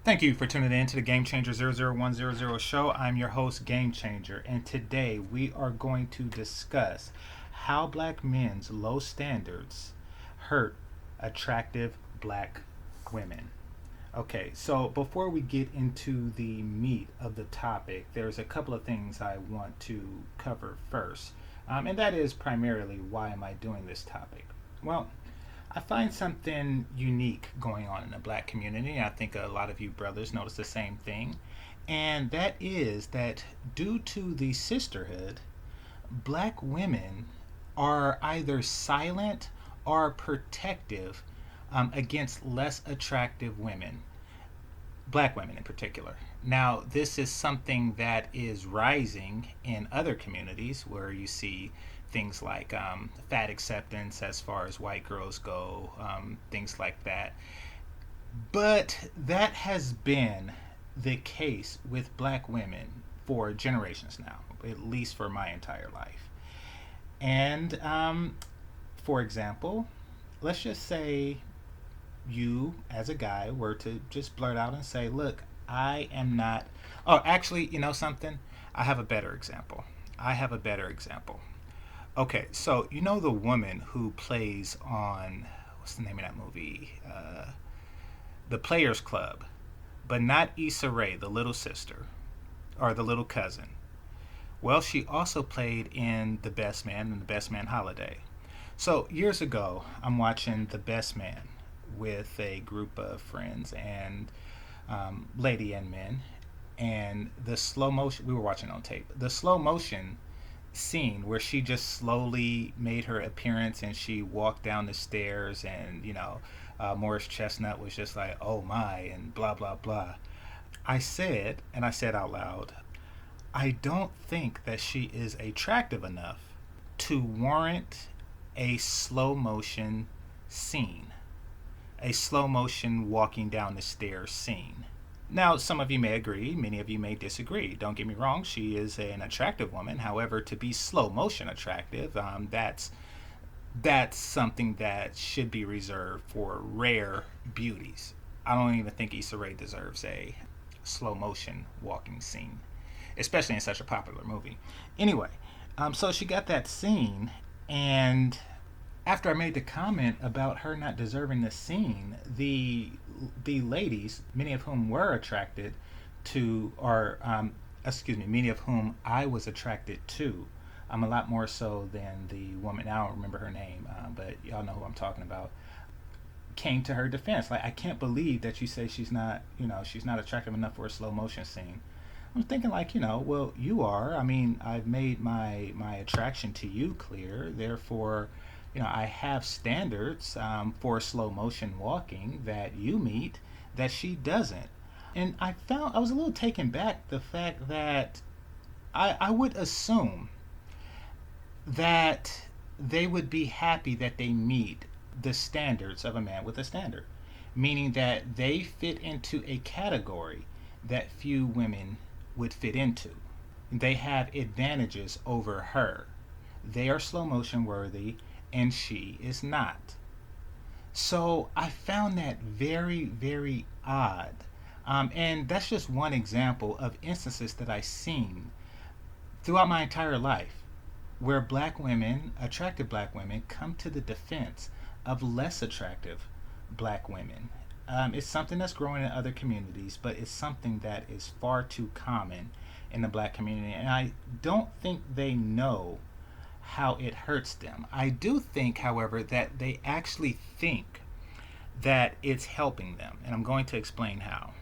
Thank you for tuning in to the Game Changer 00100 show. I'm your host, Game Changer, and today we are going to discuss how black men's low standards hurt attractive black women. Okay, so before we get into the meat of the topic, there's a couple of things I want to cover first, and that is primarily why am I doing this topic? Well, I find something unique going on in the black community. I think a lot of you brothers notice the same thing. And that is that due to the sisterhood, black women are either silent or protective against less attractive women, black women in particular. Now, this is something that is rising in other communities where you see things like fat acceptance as far as white girls go, things like that. But that has been the case with black women for generations now, at least for my entire life. And for example, let's just say you as a guy were to just blurt out and say, look, I am not. Oh, actually, you know something? I have a better example. I have a better example. Okay, so you know the woman who plays on, what's the name of that movie? The Players Club, but not Issa Rae, the little sister, or the little cousin. Well, she also played in The Best Man and The Best Man Holiday. So years ago, I'm watching The Best Man with a group of friends and lady and men, and the slow motion we were watching on tape. The slow motion scene where she just slowly made her appearance and she walked down the stairs, and Morris Chestnut was just like, "Oh my," and blah blah blah. I said, and I said out loud, I don't think that she is attractive enough to warrant a slow motion scene, a slow motion walking down the stairs scene. Now, some of you may agree, many of you may disagree. Don't get me wrong, she is an attractive woman. However, to be slow motion attractive, that's something that should be reserved for rare beauties. I don't even think Issa Rae deserves a slow motion walking scene, especially in such a popular movie. Anyway, so she got that scene, and after I made the comment about her not deserving the scene, the ladies, many of whom were attracted to, or excuse me, many of whom I was attracted to, a lot more so than the woman. I don't remember her name, but y'all know who I'm talking about. Came to her defense, like, I can't believe that you say she's not attractive enough for a slow motion scene. I'm thinking, like, well, you are. I mean, I've made my attraction to you clear. Therefore, I have standards for slow motion walking that you meet that she doesn't. And I was a little taken back the fact that I would assume that they would be happy that they meet the standards of a man with a standard, meaning that they fit into a category that few women would fit into. They have advantages over her. They are slow motion worthy, and she is not. So I found that very, very odd. And that's just one example of instances that I've seen throughout my entire life where black women, attractive black women, come to the defense of less attractive black women. It's something that's growing in other communities, but it's something that is far too common in the black community. And I don't think they know how it hurts them. I do think, however, that they actually think that it's helping them. And I'm going to explain how.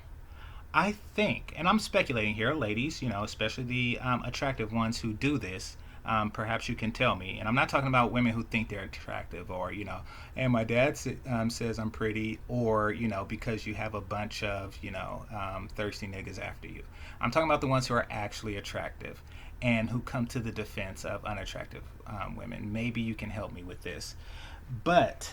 I think, and I'm speculating here, ladies, especially the attractive ones who do this, perhaps you can tell me. And I'm not talking about women who think they're attractive, or, and my dad says I'm pretty, or, because you have a bunch of, thirsty niggas after you. I'm talking about the ones who are actually attractive and who come to the defense of unattractive women. Maybe you can help me with this. But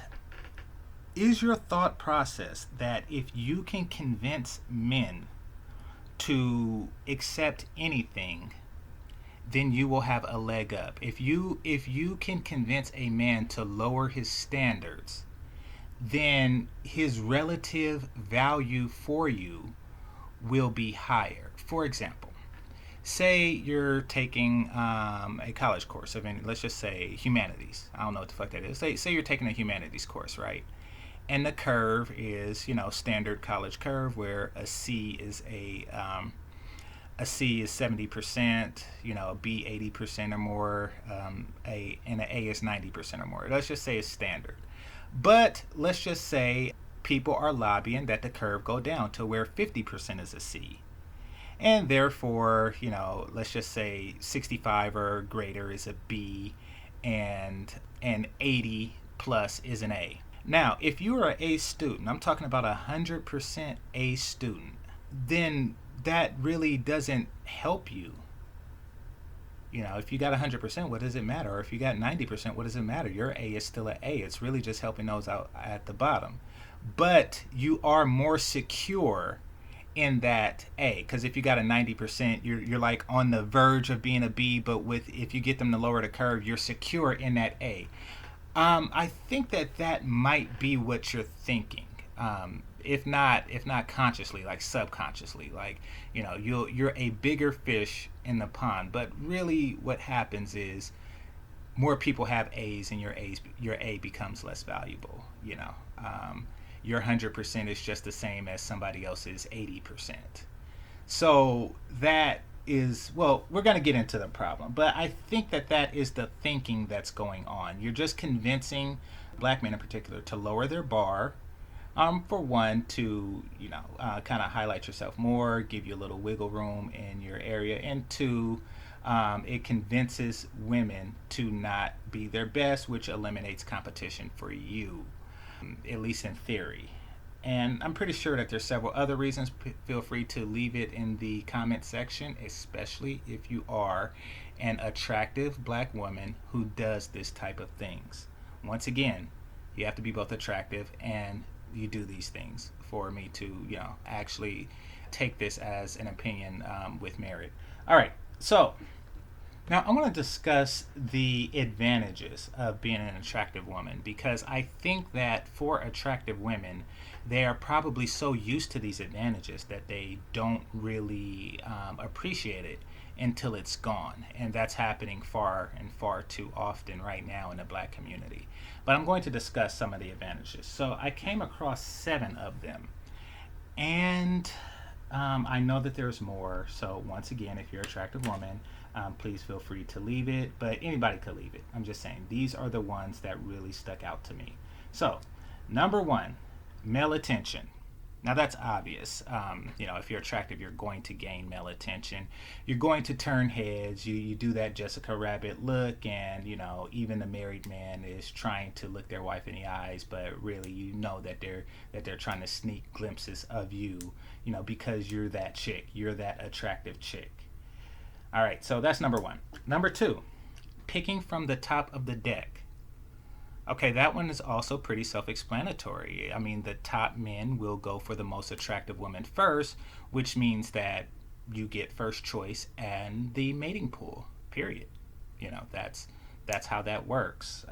is your thought process that if you can convince men to accept anything, then you will have a leg up? If you can convince a man to lower his standards, then his relative value for you will be higher. For example, say you're taking a college course of any, let's just say humanities. I don't know what the fuck that is. Say you're taking a humanities course, right? And the curve is, standard college curve where a C is 70%, a B 80% or more, and an A is 90% or more. Let's just say it's standard. But let's just say people are lobbying that the curve go down to where 50% is a C. And therefore, let's just say 65 or greater is a B, and 80 plus is an A. Now, if you are an A student, I'm talking about 100% A student, then that really doesn't help you. If you got 100%, what does it matter? Or if you got 90%, what does it matter? Your A is still an A. It's really just helping those out at the bottom. But you are more secure in that A, because if you got a 90%, you're like on the verge of being a B. But if you get them to lower the curve, you're secure in that A. I think that might be what you're thinking. If not consciously, like subconsciously, like you're a bigger fish in the pond. But really, what happens is more people have A's, and your A becomes less valuable. Your 100% is just the same as somebody else's 80%. So that is, well, we're going to get into the problem, but I think that is the thinking that's going on. You're just convincing black men in particular to lower their bar, for one, to kind of highlight yourself more, give you a little wiggle room in your area, and two, it convinces women to not be their best, which eliminates competition for you, at least in theory. And I'm pretty sure that there's several other reasons. Feel free to leave it in the comment section, especially if you are an attractive black woman who does this type of things. Once again, you have to be both attractive and you do these things for me to, actually take this as an opinion, with merit. All right, so now I want to discuss the advantages of being an attractive woman, because I think that for attractive women, they are probably so used to these advantages that they don't really appreciate it until it's gone. And that's happening far and far too often right now in the black community. But I'm going to discuss some of the advantages. So I came across 7 of them. And I know that there's more. So once again, if you're an attractive woman, please feel free to leave it. But anybody could leave it. I'm just saying, these are the ones that really stuck out to me. So, number 1, male attention. Now that's obvious. If you're attractive, you're going to gain male attention. You're going to turn heads. You do that Jessica Rabbit look, and even the married man is trying to look their wife in the eyes, but really that they're trying to sneak glimpses of you, because you're that chick. You're that attractive chick. All right, so that's number 1. Number 2, picking from the top of the deck. Okay, that one is also pretty self-explanatory. I mean, the top men will go for the most attractive woman first, which means that you get first choice and the mating pool, period. That's how that works.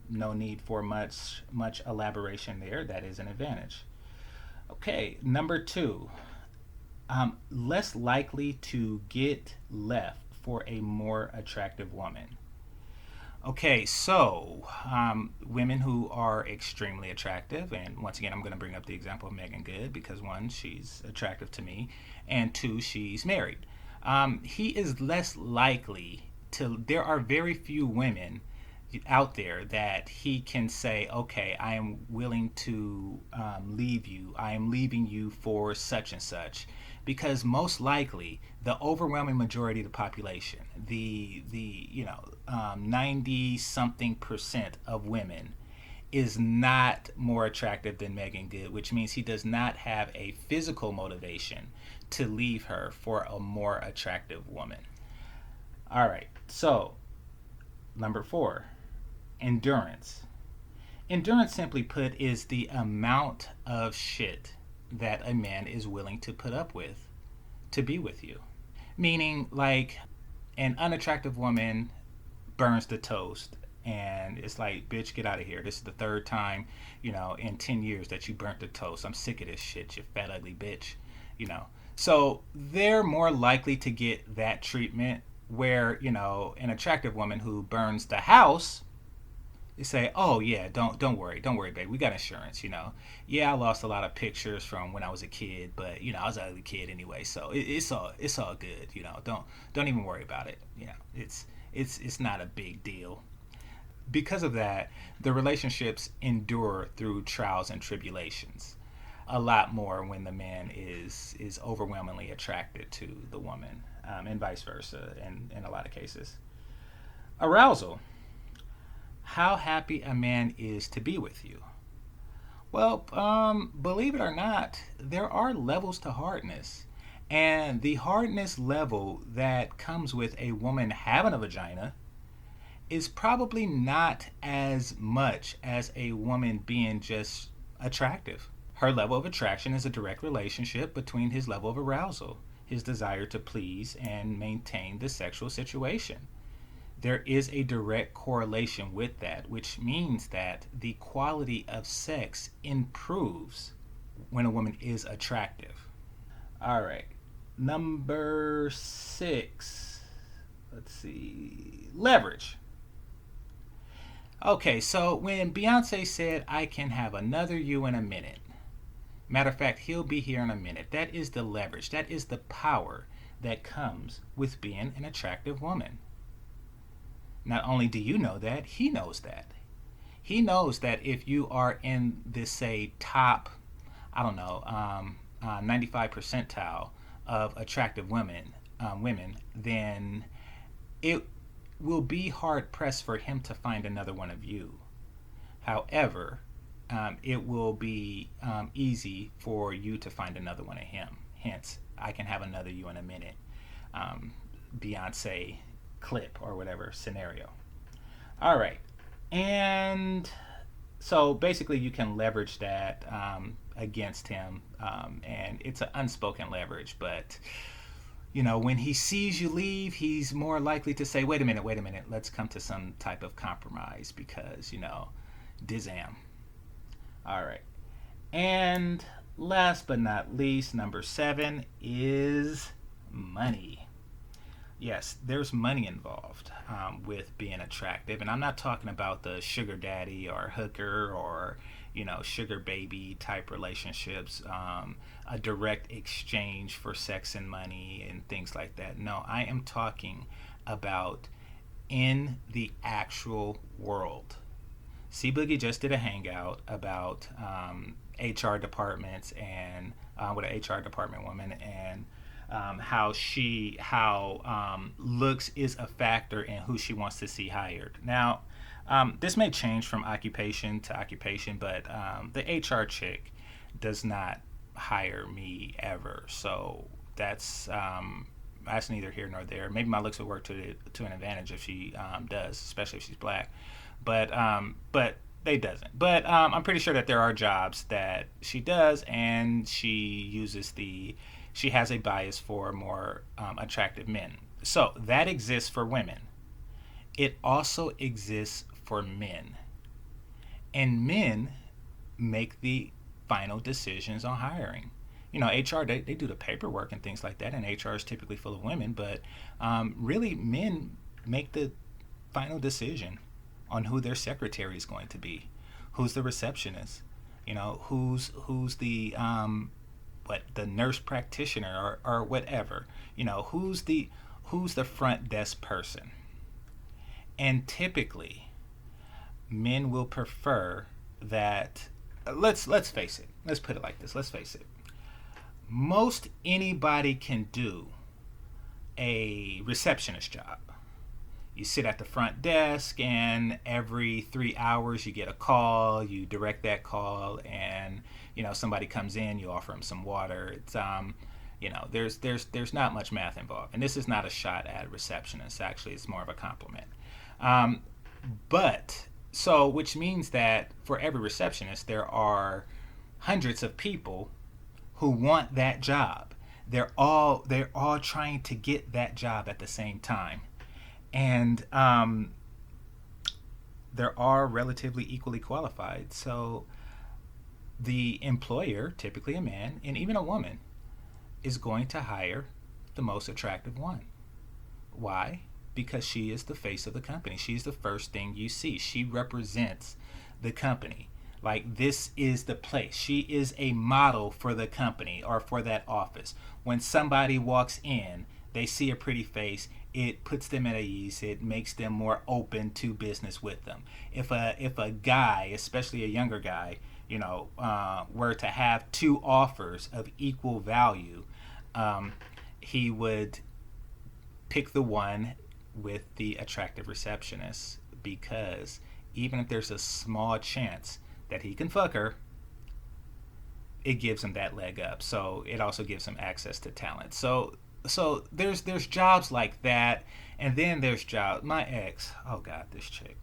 No need for much elaboration there. That is an advantage. Okay, number 2, less likely to get left for a more attractive woman. Okay, so women who are extremely attractive, and once again, I'm going to bring up the example of Megan Good because 1, she's attractive to me, and 2, she's married. He is less likely to, there are very few women out there that he can say, okay, I am willing to leave you. I am leaving you for such and such. Because most likely the overwhelming majority of the population, the 90 something percent of women, is not more attractive than Megan Good, which means he does not have a physical motivation to leave her for a more attractive woman. All right, so number 4, endurance. Endurance, simply put, is the amount of shit that a man is willing to put up with to be with you. Meaning, like, an unattractive woman burns the toast and it's like, bitch, get out of here. This is the 3rd time, in 10 years that you burnt the toast. I'm sick of this shit, you fat ugly bitch. So they're more likely to get that treatment where, an attractive woman who burns the house, they say, "Oh yeah, don't worry, babe. We got insurance. Yeah, I lost a lot of pictures from when I was a kid, but I was an ugly kid anyway, so it's all good. Don't even worry about it. It's not a big deal." Because of that, the relationships endure through trials and tribulations a lot more when the man is overwhelmingly attracted to the woman, and vice versa in a lot of cases. Arousal. How happy a man is to be with you. Well, believe it or not, there are levels to hardness. And the hardness level that comes with a woman having a vagina is probably not as much as a woman being just attractive. Her level of attraction is a direct relationship between his level of arousal, his desire to please and maintain the sexual situation. There is a direct correlation with that, which means that the quality of sex improves when a woman is attractive. All right. Number 6. Let's see. Leverage. Okay, so when Beyonce said, "I can have another you in a minute," matter of fact, he'll be here in a minute. That is the leverage. That is the power that comes with being an attractive woman. Not only do you know that, he knows that. He knows that if you are in this, say, top, I don't know, 95 percentile of attractive women, then it will be hard pressed for him to find another one of you. However, it will be easy for you to find another one of him. Hence, "I can have another you in a minute." Um, Beyonce clip or whatever scenario. All right. And so basically, you can leverage that against him. And it's an unspoken leverage. But, when he sees you leave, he's more likely to say, wait a minute, let's come to some type of compromise because, dizam. All right. And last but not least, number 7 is money. Yes, there's money involved with being attractive, and I'm not talking about the sugar daddy or hooker or sugar baby type relationships, a direct exchange for sex and money and things like that. No, I am talking about in the actual world. C Boogie just did a hangout about HR departments and with an HR department woman, and how looks is a factor in who she wants to see hired. Now, this may change from occupation to occupation, but the HR chick does not hire me ever. So that's neither here nor there. Maybe my looks would work to an advantage if she does, especially if she's black. But they doesn't. But I'm pretty sure that there are jobs that she does, and she has a bias for more attractive men. So that exists for women. It also exists for men. And men make the final decisions on hiring. HR, they do the paperwork and things like that, and HR is typically full of women, but really, men make the final decision on who their secretary is going to be, who's the receptionist, who's the nurse practitioner or whatever, who's the front desk person. And typically, men will prefer that. Let's face it. Let's put it like this. Let's face it. Most anybody can do a receptionist job. You sit at the front desk, and every 3 hours you get a call. You direct that call, and somebody comes in. You offer them some water. It's there's not much math involved, and this is not a shot at receptionists. Actually, it's more of a compliment. But so, which means that for every receptionist, there are hundreds of people who want that job. They're all trying to get that job at the same time, and they're all relatively equally qualified. So the employer, typically a man and even a woman, is going to hire the most attractive one. Why? Because she is the face of the company. She's the first thing you see. She represents the company. Like, this is the place. She is a model for the company or for that office. When somebody walks in, they see a pretty face, it puts them at ease. It makes them more open to business with them. If a guy, especially a younger guy, were to have two offers of equal value, he would pick the one with the attractive receptionist, because even if there's a small chance that he can fuck her, it gives him that leg up. So it also gives him access to talent. So there's jobs like that, and then there's jobs. My ex, oh god, this chick.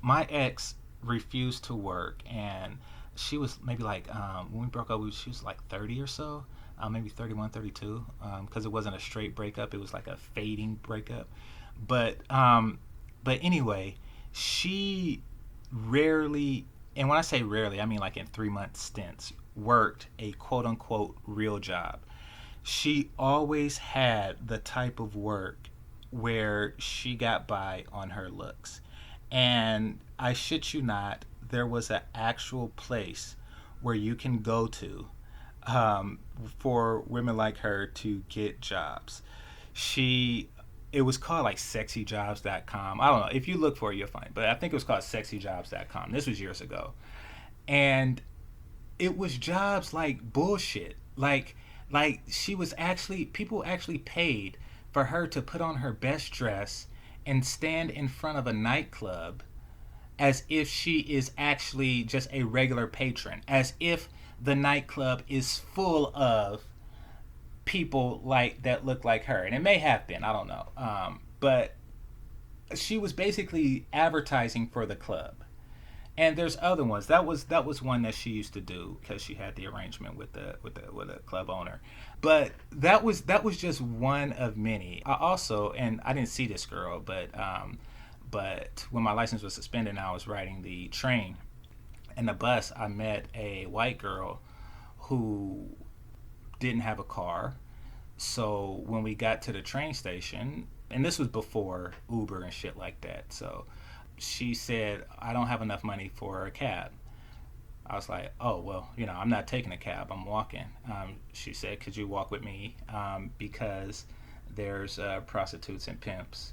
My ex refused to work, and she was maybe like, when we broke up, she was like 30 or so, maybe 31, 32, because it wasn't a straight breakup, it was like a fading breakup. But anyway, she rarely, and when I say rarely, I mean like in 3 month stints, worked a quote unquote real job. She always had the type of work where she got by on her looks. And I shit you not, there was an actual place where you can go to, um, for women like her to get jobs. She, it was called like sexyjobs.com. I don't know. If you look for it, you'll find it. But I think it was called sexyjobs.com. This was years ago. And it was jobs like bullshit. Like she was actually, people actually paid for her to put on her best dress and stand in front of a nightclub as if she is actually just a regular patron, as if the nightclub is full of people like that look like her. And it may have been, I don't know. But she was basically advertising for the club. And there's other ones. That was one that she used to do because she had the arrangement with the club owner. But that was just one of many. I also, and I didn't see this girl, but when my license was suspended and I was riding the train and the bus, I met a white girl who didn't have a car. So when we got to the train station, and this was before Uber and shit like that, so she said, I don't have enough money for a cab. I was like, oh, well, I'm not taking a cab. I'm walking. She said, could you walk with me? Because there's prostitutes and pimps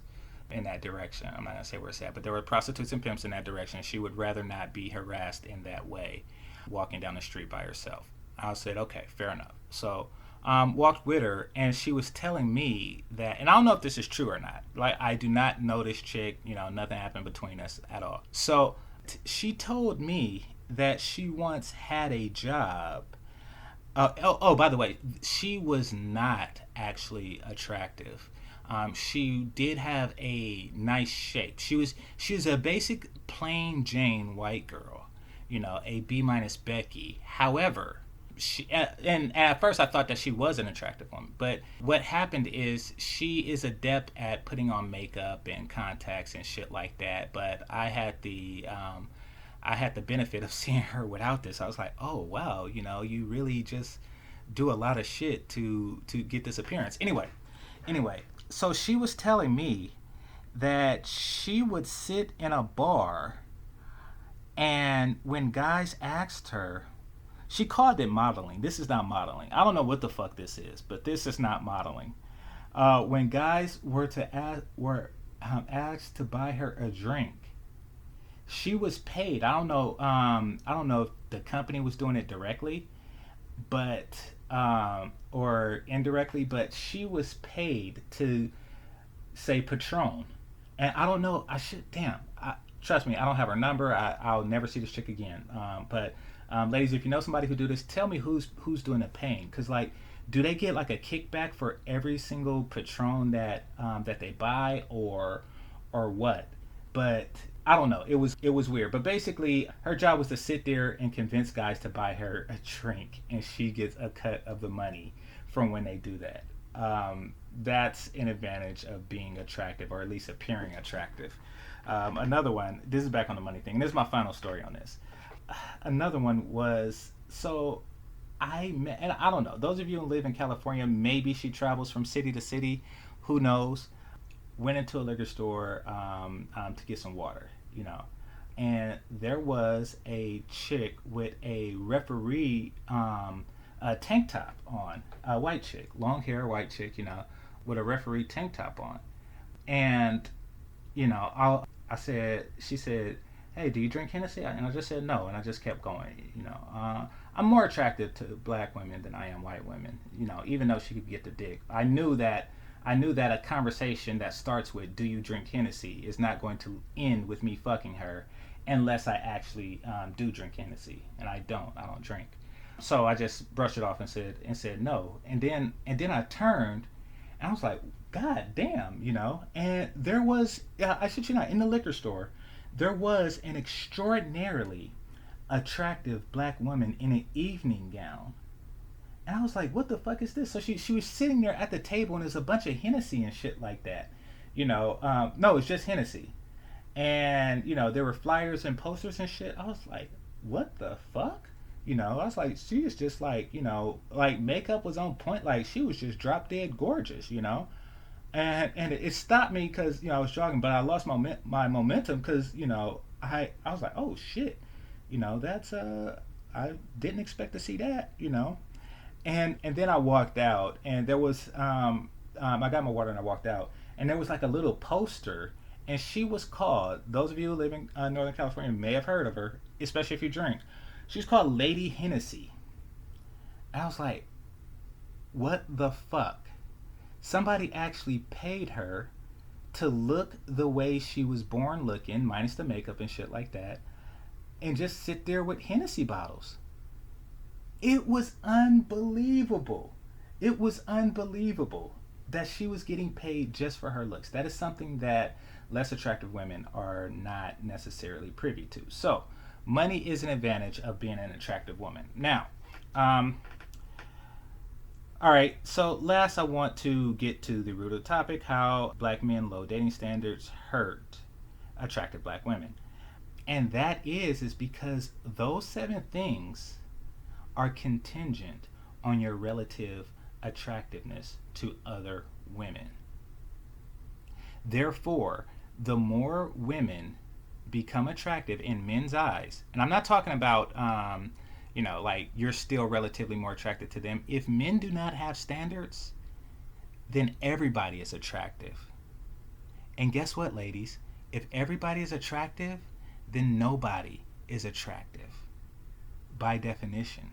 in that direction. I'm not going to say where it's at, but there were prostitutes and pimps in that direction. She would rather not be harassed in that way, walking down the street by herself. I said, okay, fair enough. So walked with her, and she was telling me that, and I don't know if this is true or not. Like, I do not know this chick. Nothing happened between us at all. So she told me that she once had a job. By the way, she was not actually attractive. She did have a nice shape. She was a basic plain Jane white girl, a B minus Becky. However, and at first I thought that she was an attractive woman, but what happened is she is adept at putting on makeup and contacts and shit like that. But I had the benefit of seeing her without this. I was like, oh wow, you really just do a lot of shit to get this appearance. Anyway, so she was telling me that she would sit in a bar, and when guys asked her, she called it modeling. This is not modeling. I don't know what the fuck this is, but this is not modeling. When guys were asked to buy her a drink, she was paid. I don't know. I don't know if the company was doing it directly, but or indirectly, but she was paid to say Patron. And I don't know. I should damn. Trust me, I don't have her number. I'll never see this chick again. But ladies, if you know somebody who do this, tell me who's doing the paying. Cause like, do they get like a kickback for every single Patron that they buy, or what? But I don't know. It was weird. But basically, her job was to sit there and convince guys to buy her a drink, and she gets a cut of the money from when they do that. That's an advantage of being attractive, or at least appearing attractive. Another one. This is back on the money thing, and this is my final story on this. Another one was, so and I don't know. Those of you who live in California, maybe she travels from city to city. Who knows? Went into a liquor store to get some water, and there was a chick with a referee a tank top on, a white chick, long hair, white chick, with a referee tank top on, and she said, "Hey, do you drink Hennessy?" And I just said no, and I just kept going. I'm more attracted to black women than I am white women. Even though she could get the dick, I knew that a conversation that starts with "Do you drink Hennessy" is not going to end with me fucking her, unless I actually do drink Hennessy, and I don't. I don't drink. So I just brushed it off and said no, and then I turned, and I was like, God damn, And there was, I shit you not, in the liquor store, there was an extraordinarily attractive black woman in an evening gown. And I was like, what the fuck is this? So she was sitting there at the table, and there's a bunch of Hennessy and shit like that. No, it's just Hennessy. And, there were flyers and posters and shit. I was like, what the fuck? I was like, she is just like, like makeup was on point. Like she was just drop dead gorgeous, and it stopped me because I was jogging, but I lost my momentum because I was like, oh shit, that's I didn't expect to see that, and then I walked out, and there was I got my water and I walked out, and there was like a little poster, and she was called. Those of you who live in Northern California may have heard of her, especially if you drink. She's called Lady Hennessy. And I was like, what the fuck? Somebody actually paid her to look the way she was born looking, minus the makeup and shit like that, and just sit there with Hennessy bottles. It was unbelievable. It was unbelievable that she was getting paid just for her looks. That is something that less attractive women are not necessarily privy to. So, money is an advantage of being an attractive woman. Now, all right, so last I want to get to the root of the topic: how black men low dating standards hurt attractive black women. And that is because those 7 things are contingent on your relative attractiveness to other women. Therefore, the more women become attractive in men's eyes, and I'm not talking about, like you're still relatively more attracted to them. If men do not have standards, then everybody is attractive. And guess what, ladies? If everybody is attractive, then nobody is attractive by definition.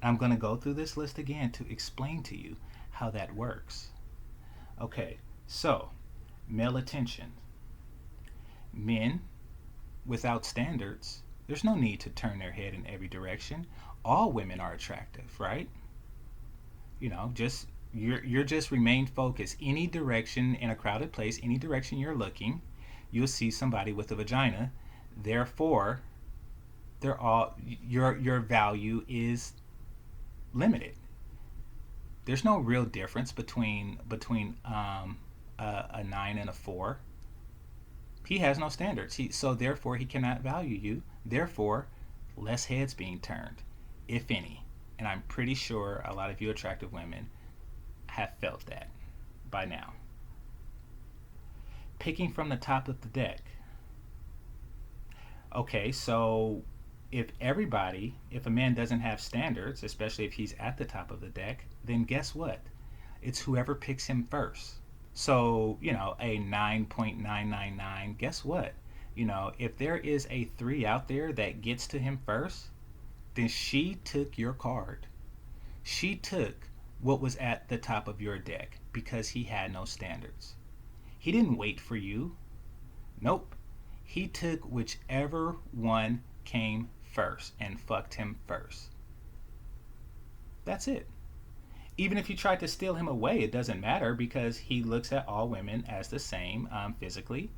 I'm going to go through this list again to explain to you how that works. Okay, so male attention. Men without standards, there's no need to turn their head in every direction. All women are attractive, right? Just you're just remain focused. Any direction in a crowded place, any direction you're looking, you'll see somebody with a vagina. Therefore, they're all your value is limited. There's no real difference between a 9 and a 4. He has no standards. So therefore he cannot value you. Therefore, less heads being turned, if any. And I'm pretty sure a lot of you attractive women have felt that by now. Picking from the top of the deck. Okay, so if a man doesn't have standards, especially if he's at the top of the deck, then guess what? It's whoever picks him first. So, a 9.999, guess what? If there is a 3 out there that gets to him first, then she took your card. She took what was at the top of your deck because he had no standards. He didn't wait for you. Nope. He took whichever one came first and fucked him first. That's it. Even if you tried to steal him away, it doesn't matter because he looks at all women as the same physically.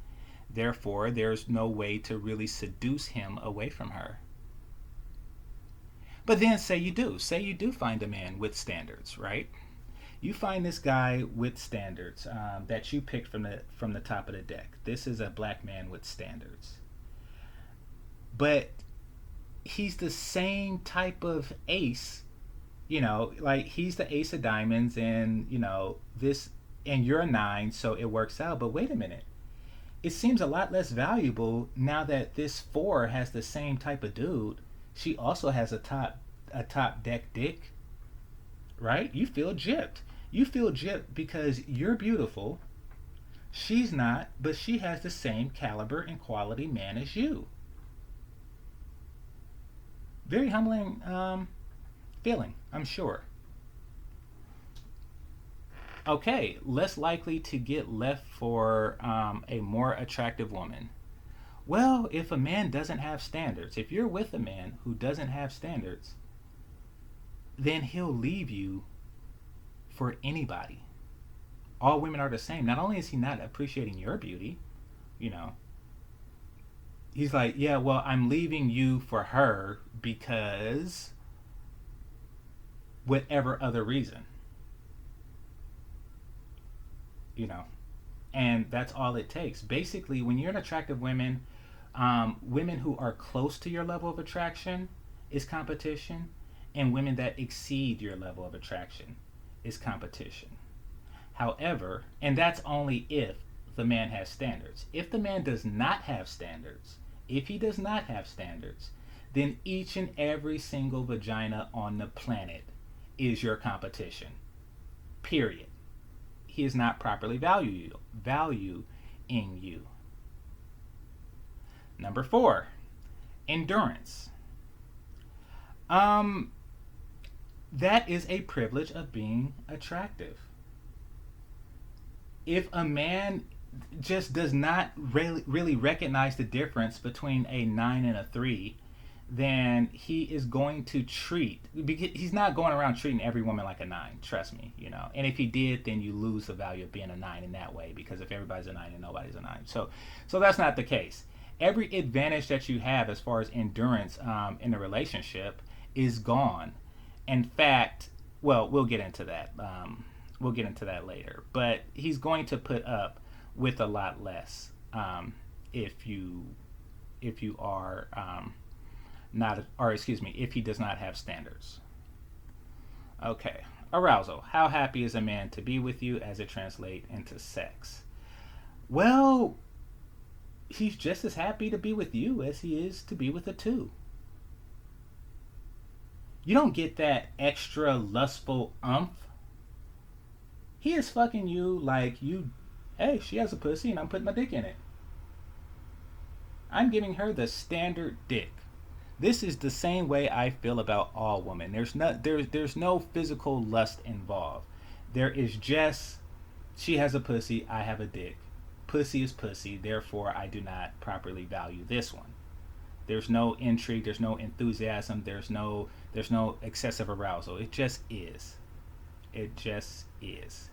Therefore, there's no way to really seduce him away from her. But then say you do find a man with standards, right? You find this guy with standards that you picked from the top of the deck. This is a black man with standards. But he's the same type of ace, like he's the ace of diamonds, and this, and you're a nine, so it works out. But wait a minute, it seems a lot less valuable now that this four has the same type of dude. She also has a top deck dick, right? You feel gypped. You feel gypped because you're beautiful. She's not, but she has the same caliber and quality man as you. Very humbling feeling, I'm sure. Okay, less likely to get left for a more attractive woman. Well, if a man doesn't have standards, if you're with a man who doesn't have standards, then he'll leave you for anybody. All women are the same. Not only is he not appreciating your beauty, you know, he's like, yeah, well, I'm leaving you for her because whatever other reason, you know, and that's all it takes. Basically, when you're an attractive women, women who are close to your level of attraction is competition, and women that exceed your level of attraction is competition. However, and that's only if the man has standards. If the man does not have standards, if he does not have standards, then each and every single vagina on the planet is your competition. Period. He is not properly valuing you. Number 4, endurance. Um, that is a privilege of being attractive. If a man just does not really recognize the difference between a 9 and a 3, then he is going to treat, because he's not going around treating every woman like a 9, trust me. And if he did, then you lose the value of being a 9 in that way, because if everybody's a 9 and nobody's a 9, so that's not the case. Every advantage that you have as far as endurance in a relationship is gone. In fact, well, we'll get into that. We'll get into that later. But he's going to put up with a lot less if you are not, or excuse me, if he does not have standards. Okay, arousal. How happy is a man to be with you as it translates into sex? Well, he's just as happy to be with you as he is to be with a 2. You don't get that extra lustful umph. He is fucking you like you, hey, she has a pussy and I'm putting my dick in it. I'm giving her the standard dick. This is the same way I feel about all women. There's no physical lust involved. There is just, she has a pussy, I have a dick. Pussy is pussy, therefore I do not properly value this one. There's no intrigue, there's no enthusiasm, there's no excessive arousal. It just is. It just is.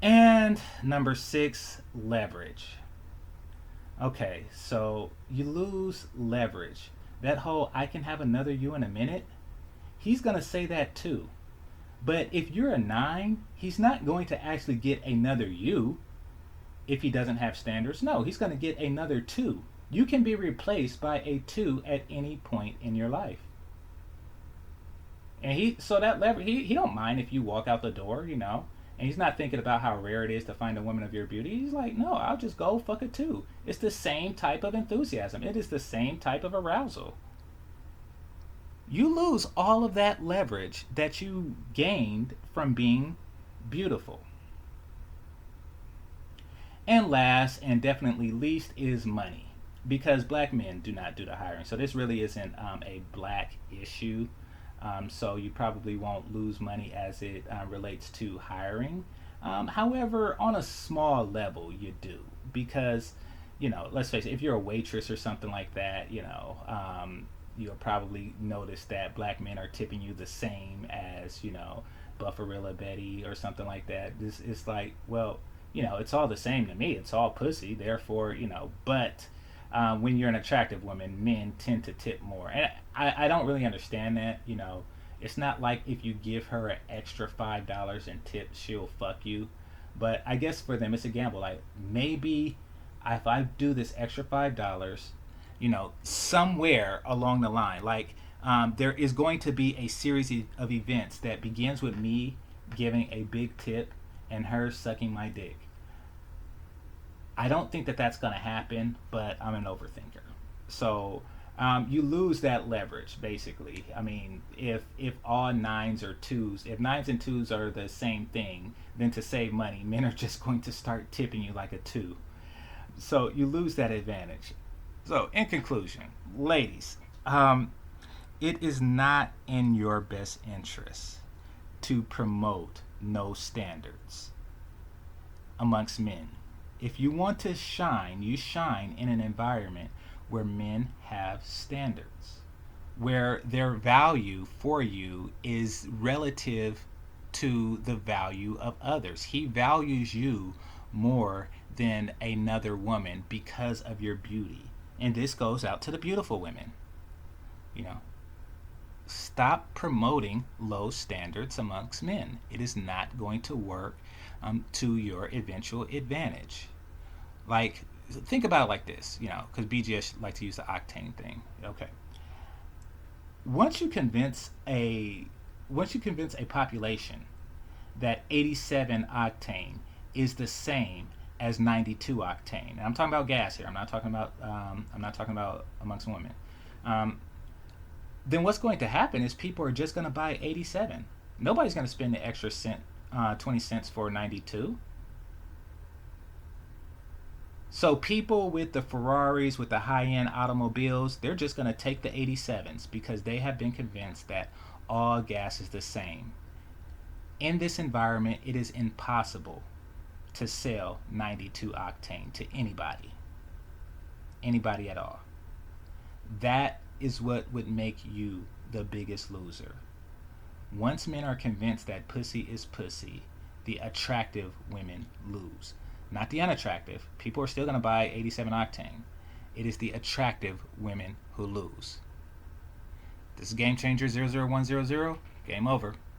And number 6, leverage. Okay, so you lose leverage. That whole I can have another you in a minute, he's going to say that too. But if you're a 9, he's not going to actually get another you if he doesn't have standards. No, he's going to get another 2. You can be replaced by a 2 at any point in your life. And he don't mind if you walk out the door. And he's not thinking about how rare it is to find a woman of your beauty. He's like, no, I'll just go fuck a 2. It's the same type of enthusiasm. It is the same type of arousal. You lose all of that leverage that you gained from being beautiful. And last, and definitely least, is money. Because black men do not do the hiring. So this really isn't a black issue. So you probably won't lose money as it relates to hiring. However, on a small level, you do. Because, let's face it, if you're a waitress or something like that, you'll probably notice that black men are tipping you the same as, Buffarilla Betty or something like that. It's like, well, it's all the same to me. It's all pussy. Therefore, but when you're an attractive woman, men tend to tip more. And I don't really understand that. It's not like if you give her an extra $5 in tips, she'll fuck you. But I guess for them, it's a gamble. Like, maybe if I do this extra $5, somewhere along the line. Like, there is going to be a series of events that begins with me giving a big tip and her sucking my dick. I don't think that that's going to happen, but I'm an overthinker. So you lose that leverage, basically. I mean, if all nines are twos, if nines and twos are the same thing, then to save money, men are just going to start tipping you like a two. So you lose that advantage. So, in conclusion, ladies, it is not in your best interest to promote no standards amongst men. If you want to shine, you shine in an environment where men have standards, where their value for you is relative to the value of others. He values you more than another woman because of your beauty. And this goes out to the beautiful women. You know, stop promoting low standards amongst men. It is not going to work to your eventual advantage. Like, think about it like this, because BGS like to use the octane thing. Okay, once you convince a once you convince a population that 87 octane is the same as 92 octane, and I'm talking about gas here. I'm not talking about amongst women. Um, then what's going to happen is people are just going to buy 87. Nobody's going to spend the extra 20 cents for 92. So people with the Ferraris, with the high-end automobiles, they're just going to take the 87s because they have been convinced that all gas is the same. In this environment, it is impossible to sell 92 octane to anybody at all. That is what would make you the biggest loser. Once men are convinced that pussy is pussy, the attractive women lose. Not the unattractive. People are still going to buy 87 octane. It is the attractive women who lose. This is Game Changer 00100. Game over.